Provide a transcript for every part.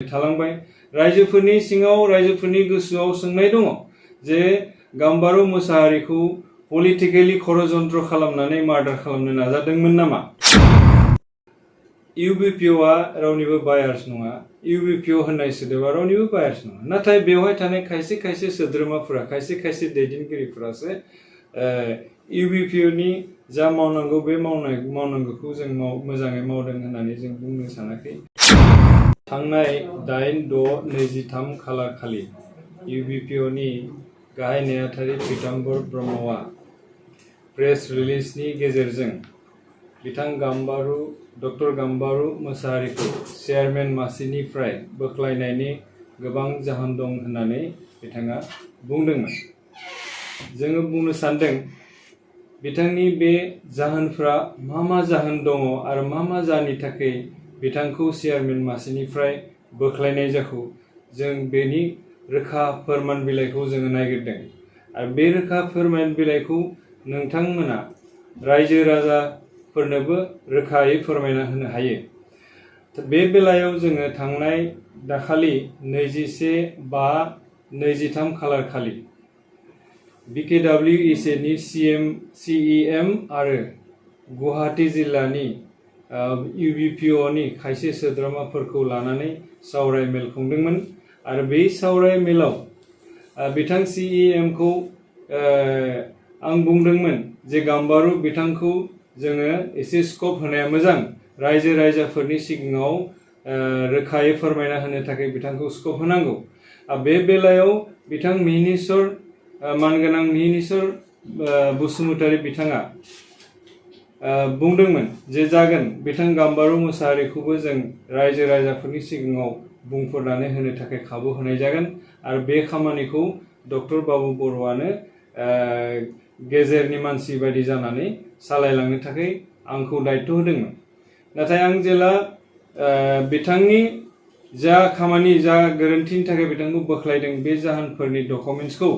थालांबाय रायजोफोरनि सिङाव रायजोफोरनि गोसोआव सोंनाय दङ जे गाम्बारु मोसाहारिखौ पलिटिकेलि षड़यन्त्र खालामनानै मार्डार खालामनो नाजादोंमोन नामा? इउबिपिअआ रावनिबो बायार्स नङा। इउबिपिअ होननाय सोदोबा रावनिबो बायार्स नङा। नाथाय बेवहाय थानाय खायसे खायसे सोद्रोमाफोरा खायसे खायसे दैदेनगिरिफोरासो इउबिपिअनि जा मावनांगौ बे मावनांगौखौ जों मोजाङै मावदों होननानै जों बुंनो सानाखै। थांनाय 8/6/23 खालार खालि इउबिपिअनि गाहाय नेहाथारि पीताम्बर ब्रह्मआ प्रेस रिलिजनि गेजेरजों बिथां डक्टर गाम्बारु मोसाहारिखौ चेयारमेन मासिनिफ्राय बोख्लायनायनि गोबां जाहोन दं होननानै बिथाङा बुंदोंमोन। जोङो बुंनो सानदों बिथांनि बे जाहोनफ्रा मा जाहोन दङ आरो मा जाहोननि थाखाय बिथांखौ चेयारमेन मासिनिफ्राय बोख्लायनाय जाखो जों बेनि रोखा फोरमान बिलाइखौ जोङो नागिरदों आरो बे रोखा फोरमान बिलाइखौ नोंथांमोना रायजो राजाफोरनोबो रोखायै फोरमायना होनो हायो। बे बेलायाव जोङो थांनाय दाखालि 21/5/23 खालार खालि BKWECनि CEM आरो गुवाहाटी जिल्लानि इउबिपिअनि खायसे सोद्रोमाफोरखौ लानानै सावराय मेल खुंदोंमोन आरो बे सावराय मेलाव बिथां CEMखौ आं बुंदोंमोन जे गाम्बारु बिथांखौ जोङो एसे स्कप होनाया मोजां रायजो राजाफोरनि सिगाङाव रोखायै फोरमायना होनो थाखाय बिथांखौ स्कप होनांगौ। बे बेलायाव बिथां मानगोनां मिहिनीश्वर बसुमतारी बिथाङा बुंदोंमोन जे जागोन बिथां गाम्बारु मोसाहारिखौबो जों रायजो राजाफोरनि सिगाङाव बुंफोरनानै होनो थाखाय खाबु होनाय जागोन आरो बे खामानिखौ डक्टर बाबु बर'आनो गेजेरनि मानसि बायदि जानानै सालायलांनो थाखाय आंखौ दायित्व होदोंमोन। नाथाय आं जेला बिथांनि जा खामानि जा गोरोन्थिनि थाखाय बिथांखौ बोख्लायदों बे जाहोनफोरनि डकुमेन्ट्सखौ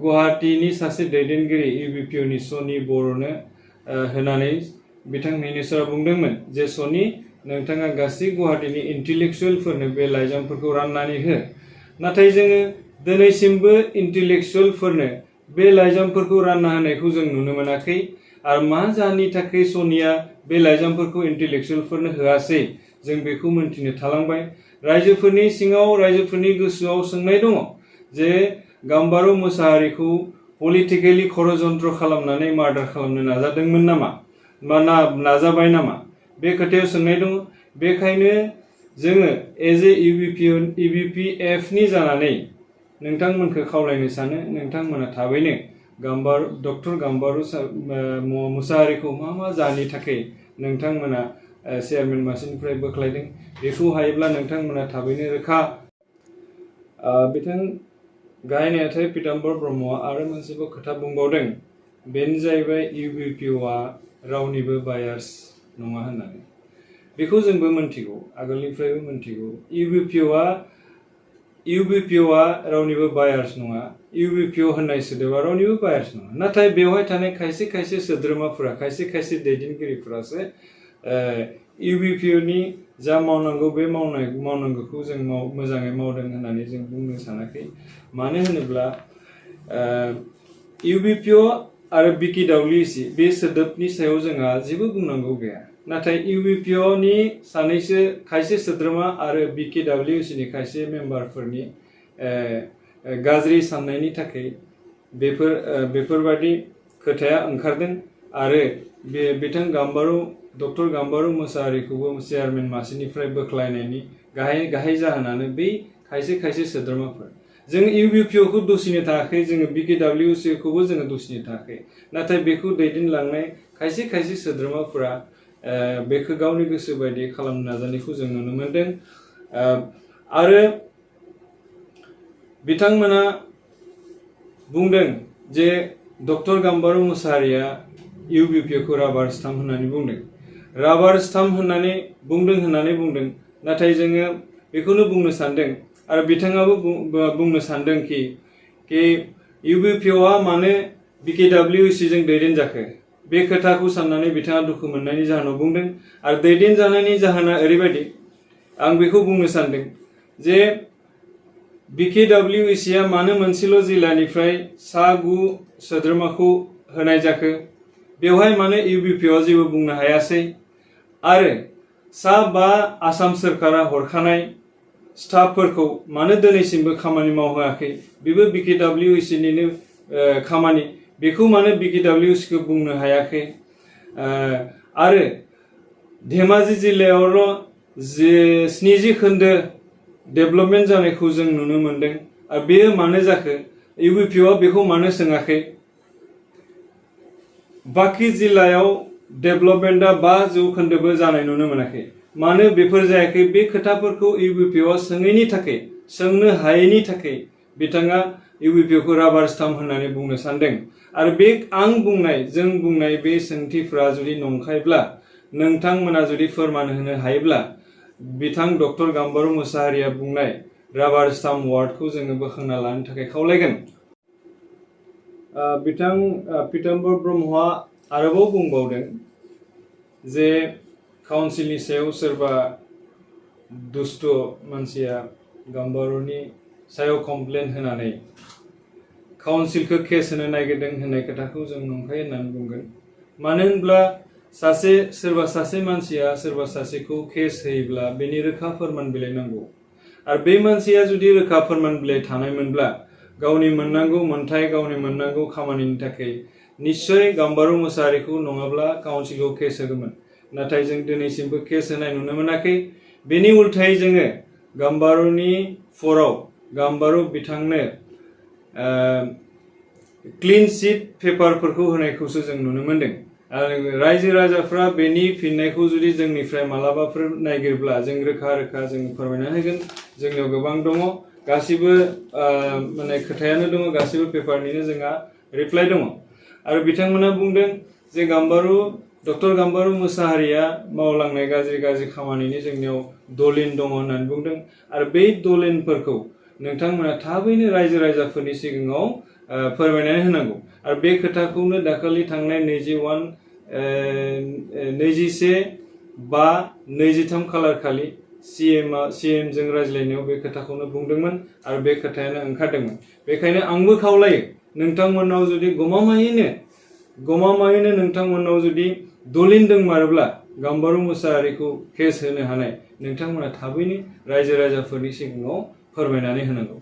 गुवाहाटीनि सासे दैदेनगिरि इउबिपिअनि सनि बर'नो होनानै बिथां मिहिनीश्वरा बुंदोंमोन जे सनि नोंथाङा गासै गुवाहाटीनि इन्टेलेक्सुवेलफोरनो बे लाइजामफोरखौ राननानै हो। नाथाय जोङो दिनैसिमबो इन्टेलेक्सुवेलफोरनो बे लाइजामफोरखौ रानना होनायखौ जों नुनो मोनाखै आरो मा जाहोननि थाखाय सनिया बे लाइजामफोरखौ इन्टेलेक्सुवेलफोरनो होआसै जों बेखौ मोनथिनो थालांबाय। रायजोफोरनि सिङाव रायजोफोरनि गोसोआव सोंनाय दङ जे गाम्बारु मोसाहारिखौ पलिटिकेलि षड़यन्त्र खालामनानै मार्डार खालामनो नाजादोंमोन नामा नाजाबाय नामा बे खोथायाव सोंनाय दङ। बेखायनो जोङो एज ए इउबिपिएफनि जानानै नोंथांमोनखौ खावलायनो सानो नोंथांमोना थाबैनो डक्टर गाम्बारु मोसाहारिखौ मा जाहोननि थाखाय नोंथांमोना चेयारमेन मासिनिफ्राय बोख्लायदों बेखौ हायोब्ला नोंथांमोना थाबैनो रोखा। बिथां गाहाय नेहाथारि पीताम्बर ब्रह्मआ आरो मोनसेबो खोथा बुंबावदों बेनो जाहैबाय इउबिपिअआ रावनिबो बायार्स नङा होननानै। बेखौ जोंबो मोनथिगौ आगोलनिफ्रायबो मोनथिगौ इउबिपिअआ रावनिबो बायार्स नङा। इउबिपिअ होननाय सोदोबा रावनिबो बायार्स नङा। नाथाय बेवहाय थानाय खायसे खायसे सोद्रोमाफोरा खायसे खायसे दैदेनगिरिफोरासो इउबिपिअनि जा मावनांगौ बे मावनांगौखौ जों मोजाङै मावदों होननानै जों बुंनो सानाखै। मानो होनोब्ला इउबिपिअ आरो BKWEC बे सोदोबनि सायाव जोंहा जेबो बुंनांगौ गैया। नाथाय इउबिपिअनि खायसे सोद्रोमा आरो BKWECनि खायसे मेम्बारफोरनि गाज्रि साननायनि थाखाय बेफोरबादि खोथाया ओंखारदों आरो बिथां डक्टर गाम्बारु मोसाहारिखौबो चेयारमेन मासिनिफ्राय बोख्लायनायनि गाहाय जाहोनानो बै खायसे खायसे सोद्रोमाफोर। जों इउबिपिअखौ दुसिनो थाङाखै जोङो BKWECखौबो जोङो दुसिनो थाङाखै। नाथाय बेखौ दैदेनलांनाय खायसे खायसे सोद्रोमाफोरा बेखौ गावनि गोसो बायदि खालामनो नाजानायखौ जों नुनो मोनदों आरो बिथांमोना बुंदों जे डक्टर गाम्बारु मोसाहारिया इउबिपिअखौ राबार स्टाम्प होननानै बुंदों। राबार स्टाम्प होननानै बुंदों नाथाय जोङो बेखौनो बुंनो सानदों आरो बिथाङाबो बुंनो सानदों कि इउबिपिअआ मानो BKWECजों दैदेनजाखो बे खोथाखौ साननानै बिथाङा दुखु मोननायनि जाहोनाव बुंदों आरो दैदेनजानायनि जाहोना ओरैबायदि आं बेखौ बुंनो सानदों जे BKWEC आ मानो मोनसेल' जिल्लानिफ्राय सा 9 सोद्रोमाखौ होनाय जाखो बेवहाय मानो UBPF आ जेबो बुंनो हायासै आरो सा 5 आसाम सरकारा हरखानाय स्टाफफोरखौ मानो दिनैसिमबो खामानि मावहोआखै बेबो BKWEC निनो खामानि बेखौ मानो BKWEC खौ बुंनो हायाखै आरो धेमाजि जिल्लायावल' 70 खोन्दो डेभेलपमेन्ट जानायखौ जों नुनो मोनदों आरो बेयो मानो जाखो UBPF आ बेखौ मानो सोङाखै बाकी जिल्लायाव डेभेलपमेन्टआ 5% जानाय नुनो मोनाखै मानो बेफोर जायाखै बे खोथाफोरखौ UBPF आ सोङैनि थाखाय सोंनो हायैनि थाखाय बिथाङा UBPF खौ राबार स्टाम्प होननानै बुंनो सानदों आरो बे आं बुंनाय जों बुंनाय बे सोंथिफ्रा जुदि नंखायब्ला नोंथांमोना जुदि फोरमान होनो हायोब्ला बिथां डक्टर गाम्बारु मोसाहारिया बुंनाय राबार स्टाम्प वार्डखौ जोङो बोखांना लानो थाखाय खावलायगोन बिथां पीताम्बर ब्रह्मआ आरोबाव बुंबावदों जे काउन्सिलनि सायाव सोरबा दुष्ट मानसिया गाम्बारुनि सायाव कमप्लेन होनानै काउन्सिलखौ केस होनो नागिरदों होननाय खोथाखौ जों नंखाय होननानै बुंगोन मानो होनब्ला सोरबा सासे मानसिया सोरबा सासेखौ केस होयोब्ला बेनि रोखा फोरमान बिलाइ नांगौ आरो बे मानसिया जुदि रोखा फोरमान बिलाइ थानायमोनब्ला गावनि मोननांगौ मोनथाय गावनि मोननांगौ खामानिनि थाखाय निश्चय गाम्बारु मोसाहारिखौ नङाब्ला काउन्सिलखौ केस होगौमोन नाथाय जों दिनैसिमबो केस होनाय नुनो मोनाखै बेनि उल्थायै जोङो गाम्बारुनि फराव गाम्बारु बिथांनो क्लीन चिट पेपारफोरखौ होनायखौसो जों नुनो मोनदों आरो रायजो राजाफ्रा बेनि फिननायखौ जुदि जोंनिफ्राय मालाबाफोर नागिरब्ला जों रोखा जों फोरमायना होगोन जोंनियाव गोबां दङ गासिबो माने खोथायानो दङ गासिबो पेपारनिनो जोंहा रिप्लाइ दङ आरो बिथांमोना बुंदों जे डक्टर गाम्बारु मोसाहारिया मावलांनाय गाज्रि खामानिनि जोंनियाव दलिल दङ होननानै बुंदों आरो बै दलिलफोरखौ नोंथांमोना थाबैनो रायजो राजाफोरनि सिगाङाव फोरमायनानै होनांगौ आरो बे खोथाखौनो दाखालि थांनाय 21/5/23 खालार खालि CM जों रायज्लायनायाव बे खोथाखौनो बुंदोंमोन आरो बे खोथायानो ओंखारदोंमोन बेखायनो आंबो खावलायो नोंथांमोननाव जुदि गमामायैनो नोंथांमोननाव जुदि दलिल दंमारोब्ला गाम्बारु मोसाहारिखौ केस होनो हानाय नोंथांमोना थाबैनो रायजो राजाफोरनि सिगाङाव फोरमायनानै होनांगौ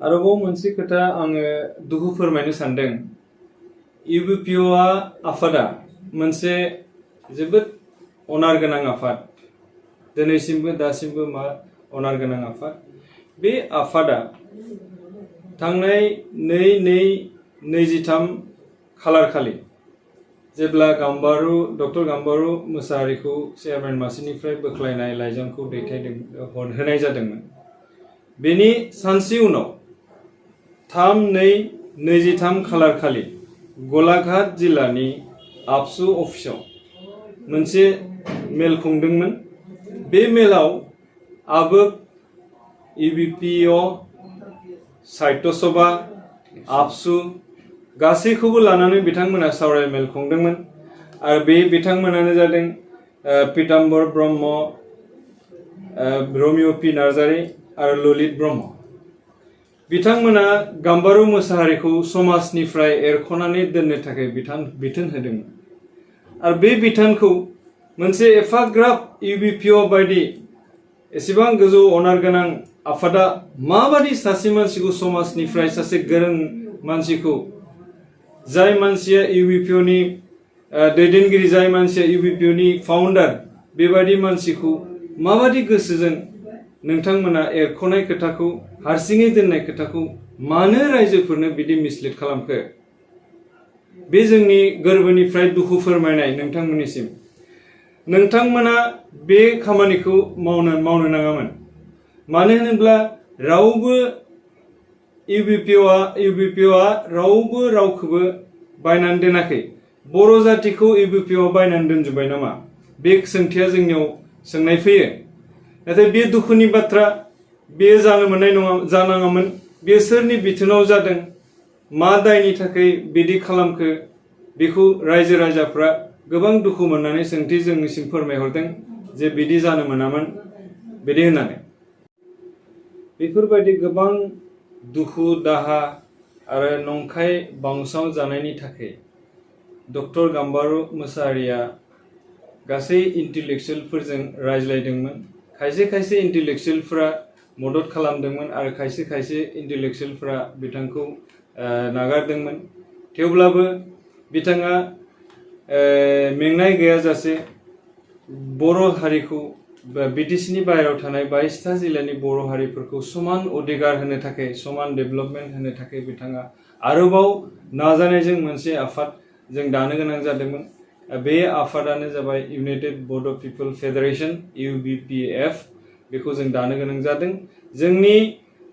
आरोबाव मोनसे खोथा आङो दुखु फोरमायनो सानदों UBPF आफादा मोनसे जोबोद अनार गोनां आफाद दिनैसिमबो दासिमबो अनार गोनां आफाद बे आफादा थांनाय 2/2/23 खालार खालि जेब्ला डक्टर गाम्बारु मोसाहारिखौ चेयारमेन मासिनिफ्राय बोख्लायनाय लाइजामखौ होनाय जादोंमोन बेनि सानसे उनाव 3/2/23 खालार खालि गलाघाट जिल्लानि आबसु अफिसाव मोनसे मेल खुंदोंमोन बे मेलाव UBPF साहित्य सभा आबसु गासैखौबो लानानै बिथांमोना सावराय मेल खुंदोंमोन आरो बे बिथांमोनानो जादों पीताम्बर ब्रह्म रमिय पि नार्जारी आरो ललित ब्रह्म बिथांमोना गाम्बारु मोसाहारिखौ समाजनिफ्राय एरख'नानै दोननो थाखाय बिथोन होदोंमोन आरो बे बिथोनखौ मोनसे एफाग्राब UBPF बायदि एसेबां गोजौ अनार गोनां आफादा माबादि सासे मानसिखौ समाजनिफ्राय सासे गोरों मानसिखौ जाय मानसिया UBPF नि दैदेनगिरि जाय मानसिया UBPF नि फाउन्डार बेबादि मानसिखौ माबादि गोसोजों नोंथांमोना एरख'नाय खोथाखौ हारसिङै दोननाय खोथाखौ मानो रायजोफोरनो बिदि मिसलिड खालामखो बे जोंनि गोरबोनिफ्राय दुखु फोरमायनाय नोंथांमोननिसिम नोंथांमोना बे खामानिखौ मावनो नाङामोन मानो होनोब्ला रावबो UBPF आ रावबो रावखौबो बायनानै दोनाखै बर' जातिखौ UBPF बायनानै दोनजोबबाय नामा बे सोंथिया जोंनियाव सोंनाय फैयो नाथाय बे दुखुनि बाथ्रा बे जानाङामोन बे सोरनि बिथोनाव जादों मा दायनि थाखाय बिदि खालामखो बेखौ रायजो राजाफ्रा गोबां दुखु मोननानै सोंथि जोंनिसिम फोरमायहरदों जे बिदि जानो मोनामोन बिदि होननानै बेफोरबायदि गोबां दुखु दाहा आरो नंखाय बांसाव जानायनि थाखाय डक्टर गाम्बारु मोसाहारिया गासै इन्टेलेक्सुयेलफोरजों रायज्लायदोंमोन खायसे खायसे इन्टेलेक्सुयेलफोरा मदद खालामदोंमोन आरो खायसे खायसे इन्टेलेक्सुयेलफोरा बिथांखौ नागारदोंमोन थेवब्लाबो बिथाङा मेंनाय गैयाजासे बर' हारिखौ बिटिसिनि बाहेरायाव थानाय 22टा जिल्लानि बर' हारिफोरखौ समान अधिकार होनो थाखाय समान डेभेलपमेन्ट होनो थाखाय बिथाङा आरोबाव नाजानायजों मोनसे आफाद जों दानो गोनां जादोंमोन बे आफादानो जाबाय इउनाइटेड बड' पिपल फेडारेशन UBPF बेखौ जों दानो गोनां जादों जोंनि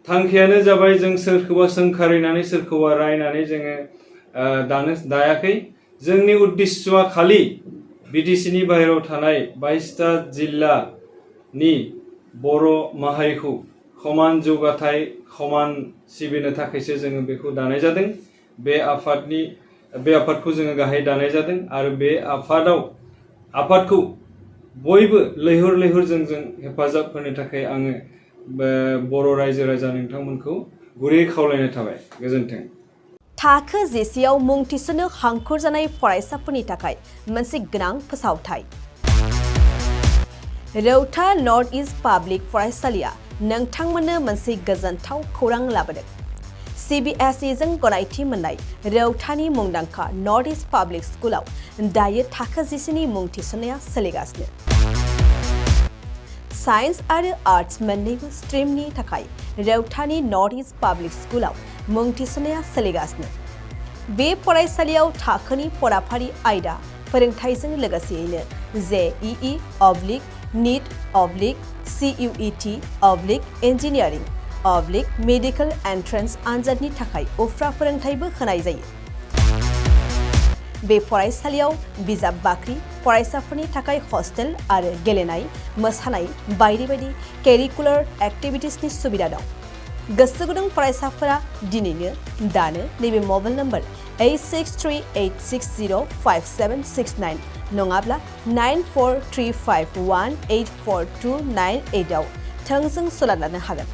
थांखियानो जाबाय जों सोरखौबा सोंखारिनानै सोरखौबा रायनानै जोङो दायाखै जोंनि उद्देश्यआ खालि बिटिसिनि बाहेरायाव थानाय 22टा जिल्लानि बर' माहारिखौ समान जौगाथाय समान सिबिनो थाखायसो जोङो बेखौ दानाय जादों बे आफादखौ जोङो गाहाय दानाय जादों आरो बे आफादखौ बयबो लैहोर लैहोरजों जों हेफाजाब होनो थाखाय आङो बर' रायजो राजा नोंथांमोनखौ गुरै खावलायनाय थाबाय गोजोन्थों थाखो जिसेआव मुं थिसननो हांखुर जानाय फरायसाफोरनि थाखाय मोनसे गोनां फोसावथाय रौता नर्थ इस्ट पाब्लिक फरायसालिया नोंथांमोननो मोनसे गोजोनथाव खौरां लाबोदों CBSE जों गनायथि मोननाय रौतानि मुंदांखा नर्थ इस्ट पाब्लिक स्कुलाव दायो थाखो जिसेनि मुं थिसननाया सोलिगासिनो साइन्स आरो आर्ट्स मोन्नैबो स्ट्रिमनि थाखाय रौतानि नर्थ इस्ट पाब्लिक स्कुलाव मुं थिसननाया सोलिगासिनो बे फरायसालियाव थाखोनि फराफारि आयदा फोरोंथायजों लोगोसेयैनो JEE NEET CUET engineering medical entrance आनजादनि थाखाय उफ्रा फोरोंथायबो होनाय जायो बे फरायसालियाव बिजाब बाख्रि फरायसाफोरनि थाखाय हस्टेल आरो गेलेनाय मोसानाय बायदि बायदि केरिकुलार एक्टिभिटिसनि सुबिदा दं गोसो गुदुं फरायसाफोरा दिनैनो दानो नैबे मबाइल नम्बर 8638605769 नङाब्ला 9435184298 आव थोंजों सोलाद लानो हागोन